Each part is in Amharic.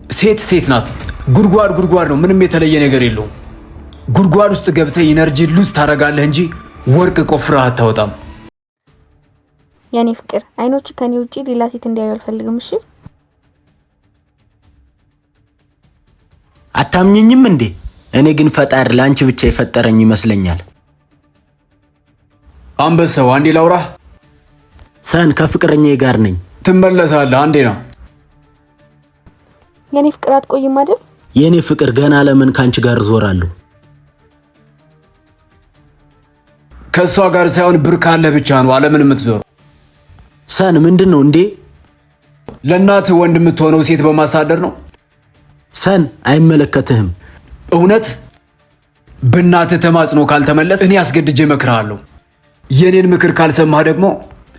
ሴት ናት። ጉድጓድ ነው። ምንም የተለየ ነገር የለውም። ጉድጓድ ውስጥ ገብተህ ኢነርጂ ሉዝ ታደርጋለህ እንጂ ወርቅ ቆፍረህ አታወጣም። የኔ ፍቅር አይኖች ከኔ ውጪ ሌላ ሴት እንዲያዩ አልፈልግም። እሺ አታምኚኝም እንዴ? እኔ ግን ፈጣሪ ላንቺ ብቻ የፈጠረኝ ይመስለኛል። አንበሳው አንዴ ላውራህ። ሰን ከፍቅረኛዬ ጋር ነኝ። ትመለሳለህ። አንዴ ነው የኔ ፍቅር። አትቆይም አይደል? የኔ ፍቅር ገና ለምን ካንቺ ጋር ዞራለሁ? ከሷ ጋር ሳይሆን ብር ካለ ብቻ ነው ዓለምን የምትዞረው። ሰን ምንድነው እንዴ? ለእናት ወንድ የምትሆነው ሴት በማሳደር ነው። ሰን አይመለከትህም። እውነት በእናትህ ተማጽኖ ካልተመለስ እኔ አስገድጄ እመክርሃለሁ። የኔን ምክር ካልሰማህ ደግሞ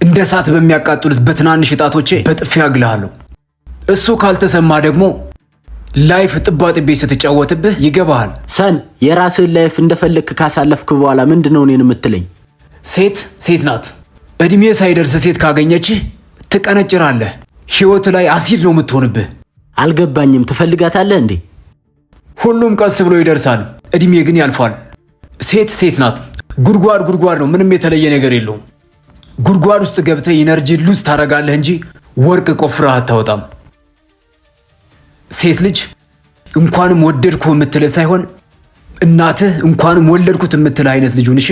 እንደ እሳት በሚያቃጥሉት በትናንሽ ጣቶቼ በጥፊ አግልሃለሁ። እሱ ካልተሰማህ ደግሞ ላይፍ ጥባጥቤ ስትጫወትብህ ይገባሃል። ሰን የራስህን ላይፍ እንደፈለግክ ካሳለፍክ በኋላ ምንድነው እኔን የምትለኝ? ሴት ናት። እድሜ ሳይደርስ ሴት ካገኘችህ ትቀነጭራለህ። ህይወት ላይ አሲድ ነው የምትሆንብህ። አልገባኝም። ትፈልጋታለህ እንዴ? ሁሉም ቀስ ብሎ ይደርሳል፣ እድሜ ግን ያልፋል። ሴት ናት። ጉድጓድ ነው። ምንም የተለየ ነገር የለውም። ጉድጓድ ውስጥ ገብተህ ኢነርጂ ሉዝ ታደርጋለህ እንጂ ወርቅ ቆፍረህ አታወጣም። ሴት ልጅ እንኳንም ወደድኩ የምትልህ ሳይሆን እናትህ እንኳንም ወለድኩት የምትልህ አይነት ልጅ ሁን። እሺ